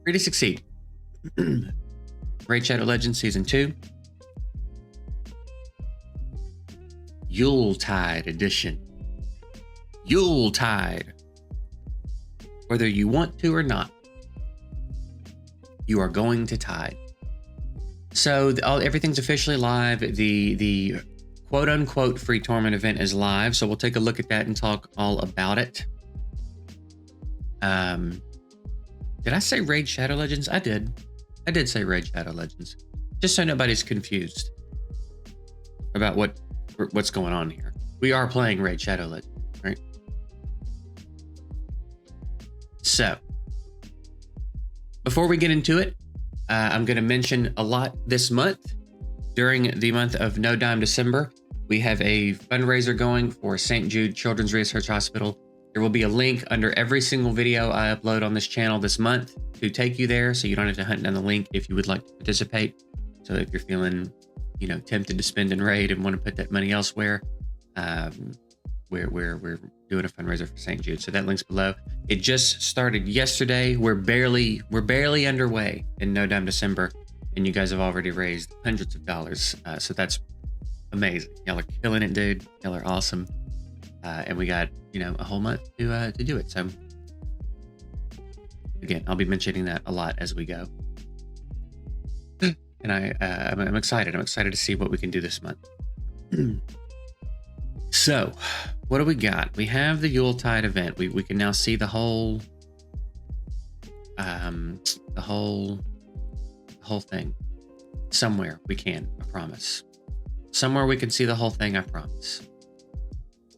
Free to Succeed. Raid Shadow Legends Season 2. Yuletide Edition. Yuletide. Whether you want to or not, you are going to tide. So everything's officially live. The quote-unquote free Tormin event is live, so we'll take a look at that and talk all about it. Did I say Raid Shadow Legends? I did. I did say Raid Shadow Legends. Just so nobody's confused about what's going on here. We are playing Raid Shadow Legends, right? So, before we get into it, I'm going to mention a lot this month. During the month of No Dime December, we have a fundraiser going for St. Jude Children's Research Hospital. There will be a link under every single video I upload on this channel this month to take you there, so you don't have to hunt down the link if you would like to participate. So if you're feeling, tempted to spend in Raid and want to put that money elsewhere, we're doing a fundraiser for St. Jude. So that link's below. It just started yesterday. We're barely underway in No Dime December, and you guys have already raised hundreds of dollars. So that's amazing. Y'all are killing it, dude. Y'all are awesome. And we got, a whole month to do it. So again, I'll be mentioning that a lot as we go. And I'm excited. I'm excited to see what we can do this month. So, what do we got? We have the Yuletide event. We can now see the whole thing. Somewhere we can, I promise. Somewhere we can see the whole thing, I promise.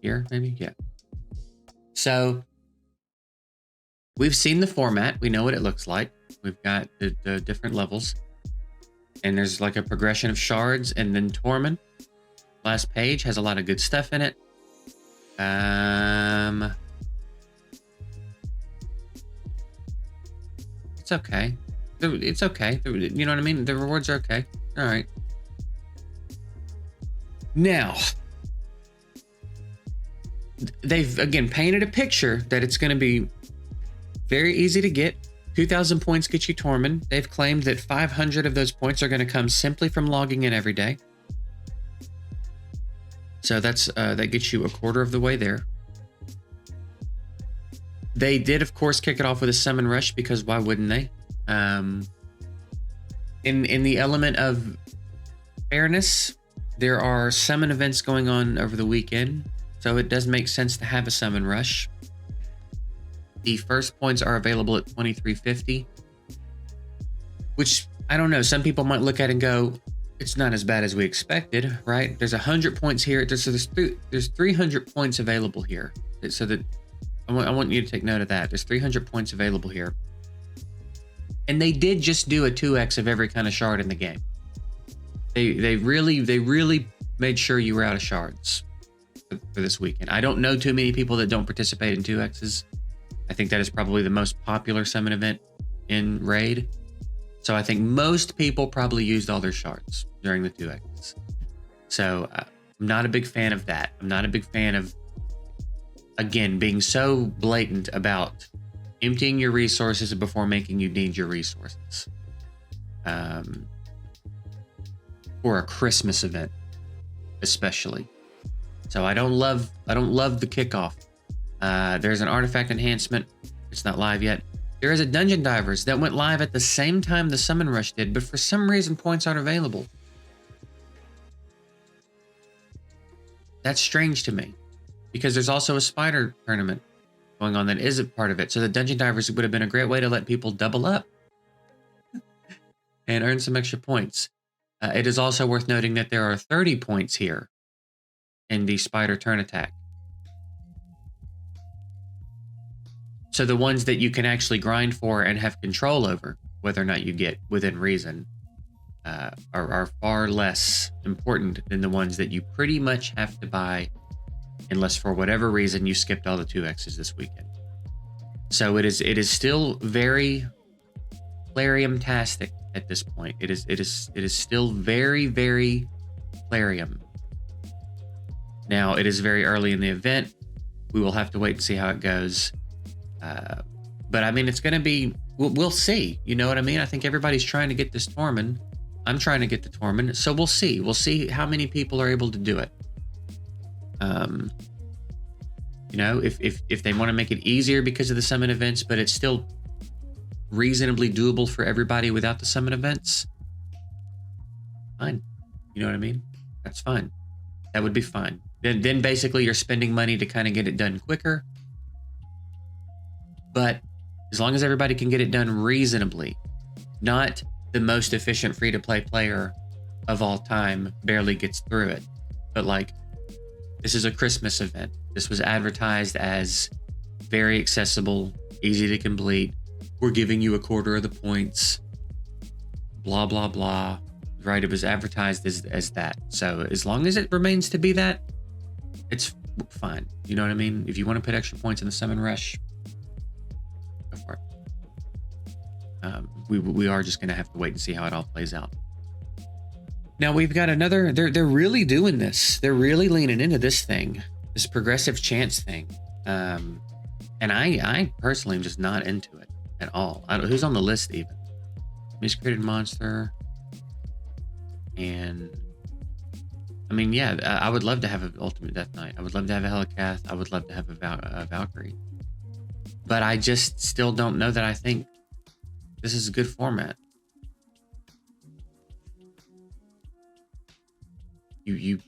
Here, maybe? Yeah. So, we've seen the format. We know what it looks like. We've got the different levels. And there's like a progression of shards, and then Tormin. Last page has a lot of good stuff in it. It's okay. It's okay. You know what I mean? The rewards are okay. All right. Now, they've again painted a picture that it's going to be very easy to get. 2,000 points get you Tormin. They've claimed that 500 of those points are going to come simply from logging in every day. So that gets you a quarter of the way there. They did, of course, kick it off with a summon rush, because why wouldn't they? In the element of fairness, there are summon events going on over the weekend, so it does make sense to have a summon rush. The first points are available at 2350, which I don't know. Some people might look at it and go, it's not as bad as we expected, right? There's 100 points here. There's 300 points available here. So that I want you to take note of that. There's 300 points available here. And they did just do a 2x of every kind of shard in the game. They really made sure you were out of shards for this weekend. I don't know too many people that don't participate in 2x's. I think that is probably the most popular summon event in Raid. So I think most people probably used all their shards during the 2x's. So I'm not a big fan of that. I'm not a big fan of, again, being so blatant about emptying your resources before making you need your resources. For a Christmas event, especially. So I don't love the kickoff. There's an artifact enhancement. It's not live yet. There is a Dungeon Divers that went live at the same time the Summon Rush did, but for some reason points aren't available. That's strange to me, because there's also a Spider tournament going on that isn't part of it. So the Dungeon Divers would have been a great way to let people double up and earn some extra points. It is also worth noting that there are 30 points here in the Spider Turn Attack. So the ones that you can actually grind for and have control over, whether or not you get within reason, are far less important than the ones that you pretty much have to buy unless for whatever reason you skipped all the 2x's this weekend. So it is still very Plarium-tastic at this point. It is still very, very Plarium. Now, it is very early in the event. We will have to wait and see how it goes. But I mean, it's going to be we'll see. You know what I mean? I think everybody's trying to get this Tormin. I'm trying to get the Tormin. So we'll see. We'll see how many people are able to do it. You know, if they want to make it easier because of the summon events, but it's still reasonably doable for everybody without the summon events, fine. You know what I mean? That's fine. That would be fine. Then basically you're spending money to kind of get it done quicker. But as long as everybody can get it done reasonably, not the most efficient free-to-play player of all time barely gets through it. But like, this is a Christmas event. This was advertised as very accessible, easy to complete. We're giving you a quarter of the points. Blah, blah, blah. Right? It was advertised as that. So as long as it remains to be that, it's fine. You know what I mean? If you want to put extra points in the summon rush, go for it. We are just going to have to wait and see how it all plays out. Now we've got another, they're really doing this. They're really leaning into this thing, this progressive chance thing. And I personally am just not into it at all. Who's on the list even? Miscreated Monster. And I mean, yeah, I would love to have an Ultimate Death Knight. I would love to have a Helicath. I would love to have a Valkyrie. But I just still don't know that I think this is a good format. You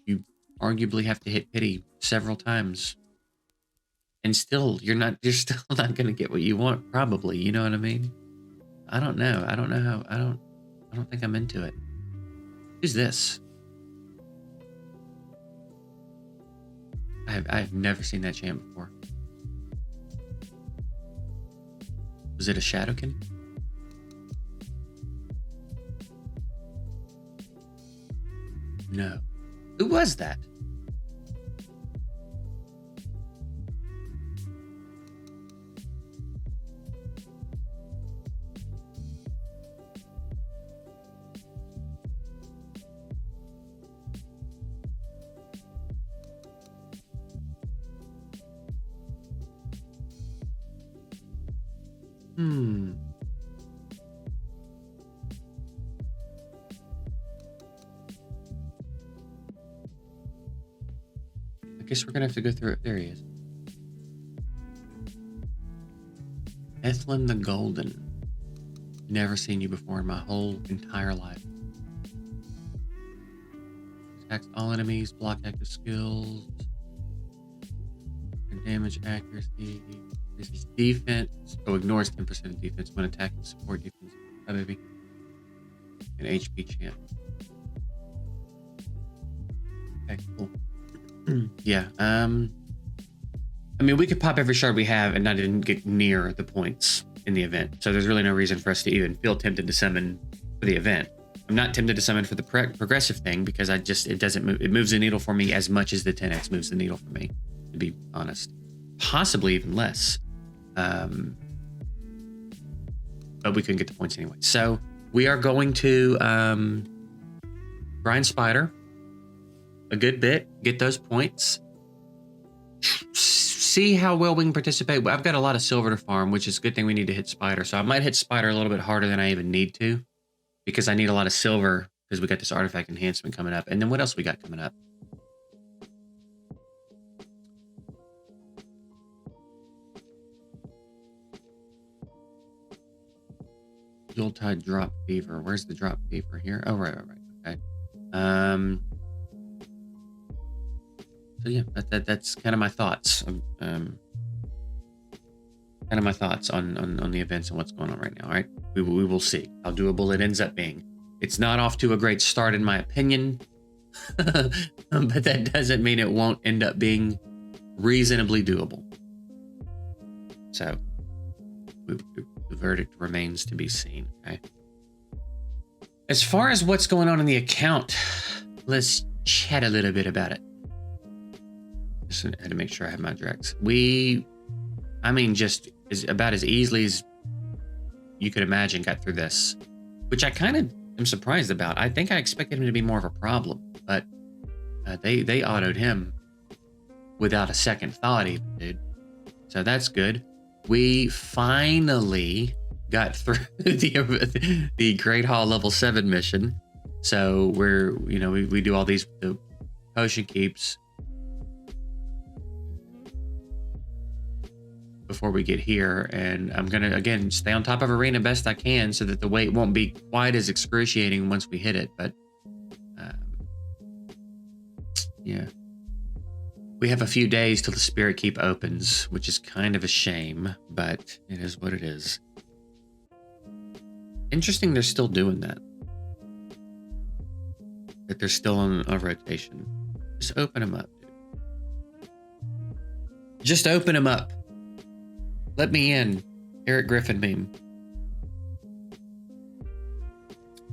arguably have to hit pity several times, and still you're still not going to get what you want, probably. You know what I mean? I don't know. I don't think I'm into it. Who's this? I've never seen that champ before. Was it a Shadowkin? No. Who was that? I guess we're gonna have to go through it. There he is. Ethlin the Golden. Never seen you before in my whole entire life. Attacks all enemies, block active skills, damage accuracy. This is defense. Oh, ignores 10% of defense when attacking support defense. Hi, baby. An HP champ. Okay, cool. Yeah. I mean, we could pop every shard we have and not even get near the points in the event. So there's really no reason for us to even feel tempted to summon for the event. I'm not tempted to summon for the progressive thing because it doesn't move. It moves the needle for me as much as the 10x moves the needle for me, to be honest. Possibly even less. But we couldn't get the points anyway. So we are going to grind Spider a good bit, get those points, see how well we can participate. I've got a lot of silver to farm, which is a good thing we need to hit Spider. So I might hit Spider a little bit harder than I even need to because I need a lot of silver because we got this artifact enhancement coming up. And then what else we got coming up? Yuletide Drop Fever. Where's the Drop Fever here? Oh, right. Okay. So yeah, that's kind of my thoughts. Kind of my thoughts on the events and what's going on right now. All right, we will see how doable it ends up being. It's not off to a great start, in my opinion, but that doesn't mean it won't end up being reasonably doable. So the verdict remains to be seen. Okay. As far as what's going on in the account, let's chat a little bit about it. Just had to make sure I have my directs. Just about as easily as you could imagine got through this, which I kind of am surprised about. I think I expected him to be more of a problem, but they autoed him without a second thought even, dude. So that's good. We finally got through the Great Hall level 7 mission. So we do all these the potion keeps before we get here, and I'm gonna again stay on top of arena best I can so that the wait won't be quite as excruciating once we hit it. But yeah, we have a few days till the Spirit Keep opens, which is kind of a shame, but it is what it is. Interesting, they're still doing that. That they're still on a rotation. Just open them up, dude. Just open them up. Let me in. Eric Griffin meme.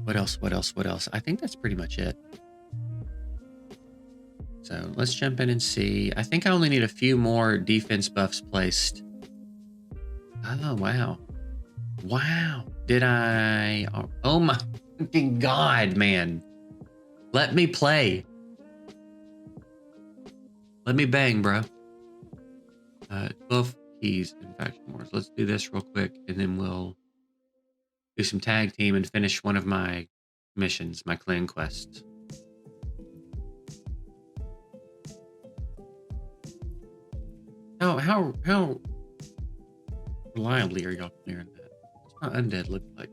What else? What else? What else? I think that's pretty much it. So let's jump in and see. I think I only need a few more defense buffs placed. Oh, wow. Wow. Did I? Oh my fucking God, man. Let me play. Let me bang, bro. 12 keys in faction wars. Let's do this real quick, and then we'll do some tag team and finish one of my missions, my clan quests. How reliably are y'all clearing that? What's my undead look like?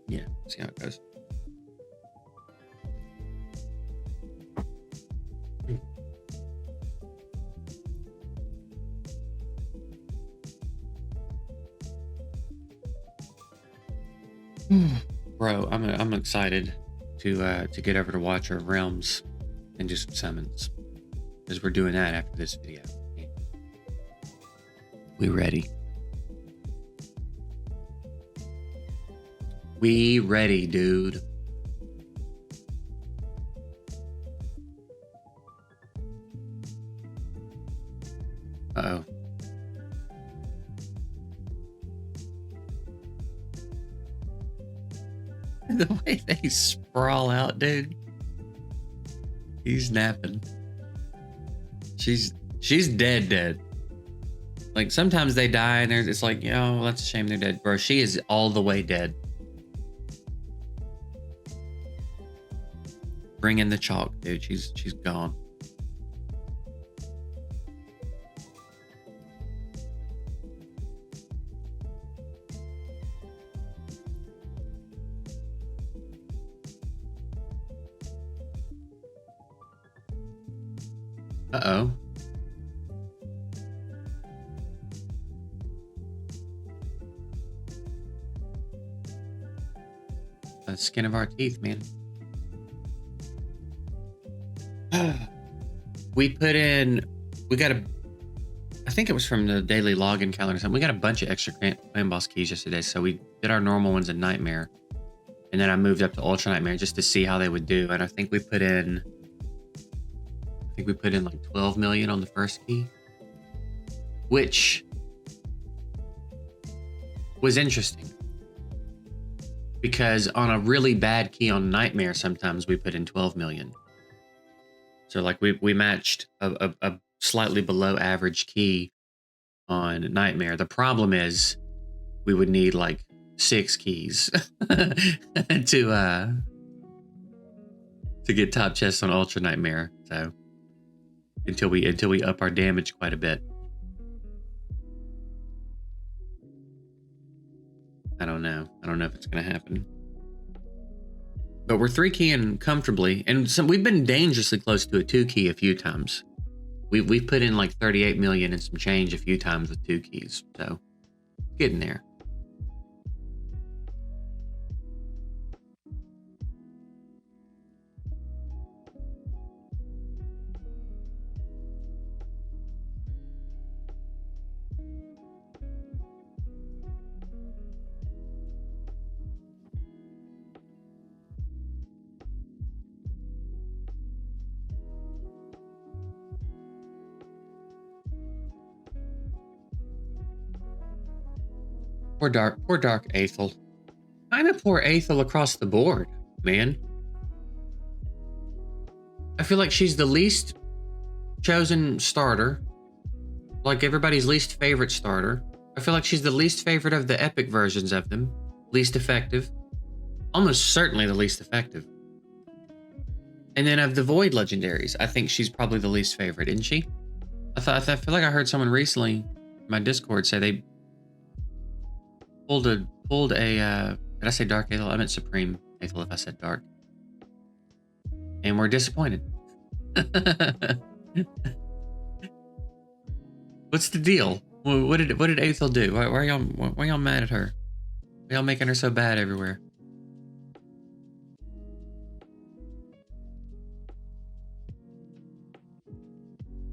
Yeah, see how it goes. Bro, I'm excited to get over to Watcher of Realms and do some summons, because we're doing that after this video. We ready? We ready, dude. Uh-oh. The way they sprawl out, dude. He's napping. She's dead. Like, sometimes they die and it's like, oh, that's a shame they're dead. Bro, she is all the way dead. Bring in the chalk, dude. She's gone. Uh-oh. The skin of our teeth, man. We got I think it was from the daily login calendar or something. We got a bunch of extra clan boss keys yesterday. So we did our normal ones in Nightmare. And then I moved up to Ultra Nightmare just to see how they would do. And I think we put in like 12 million on the first key, which was interesting because on a really bad key on Nightmare, sometimes we put in 12 million. So like we matched a slightly below average key on Nightmare. The problem is we would need like 6 keys to get top chest on Ultra Nightmare. So until we up our damage quite a bit. I don't know if it's gonna happen. But we're 3 keying comfortably, and we've been dangerously close to a 2 key a few times. We've put in like 38 million and some change a few times with 2 keys, so getting there. Poor dark Aethel. I'm a poor Aethel across the board, man. I feel like she's the least chosen starter. Like everybody's least favorite starter. I feel like she's the least favorite of the epic versions of them. Least effective. Almost certainly the least effective. And then of the Void legendaries, I think she's probably the least favorite, isn't she? I feel like I heard someone recently in my Discord say they pulled a did I say Dark Aethel? I meant Supreme Aethel if I said Dark. And we're disappointed. What's the deal? What did Aethel do? Why are y'all mad at her? Why y'all making her so bad everywhere?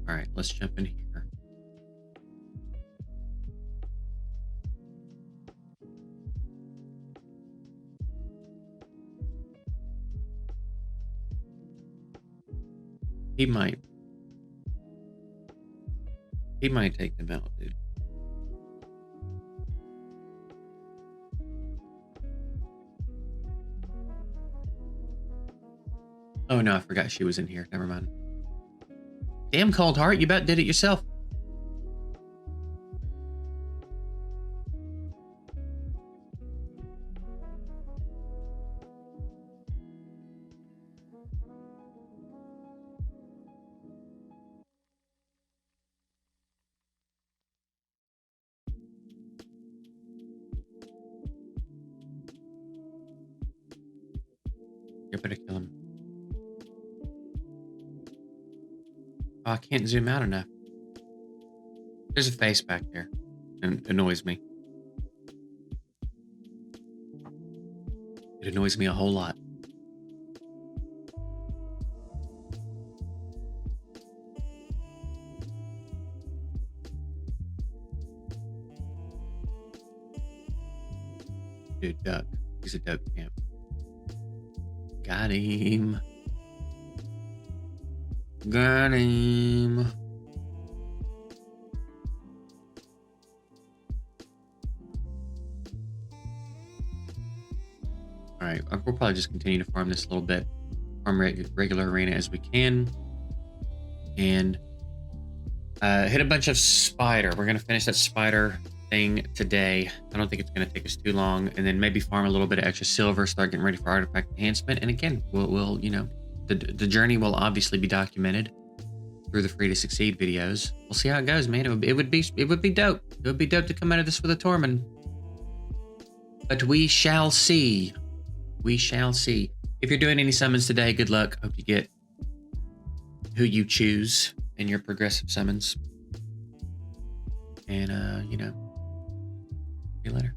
All right, let's jump in here. He might take them out, dude. Oh no, I forgot she was in here. Never mind. Damn, Cold Heart, you about did it yourself. You better kill him. Oh, I can't zoom out enough. There's a face back there. And it annoys me. It annoys me a whole lot. Dude, duck. He's a duck camp. Got him. Got him. All right, we'll probably just continue to farm this a little bit. Farm regular arena as we can. And hit a bunch of spider. We're going to finish that spider thing today. I don't think it's going to take us too long. And then maybe farm a little bit of extra silver, start getting ready for artifact enhancement. And again, we'll you know, the journey will obviously be documented through the Free to Succeed videos. We'll see how it goes, man. It would be dope. It would be dope to come out of this with a Tormin. But we shall see. We shall see. If you're doing any summons today, good luck. Hope you get who you choose in your progressive summons. And you know, see you later.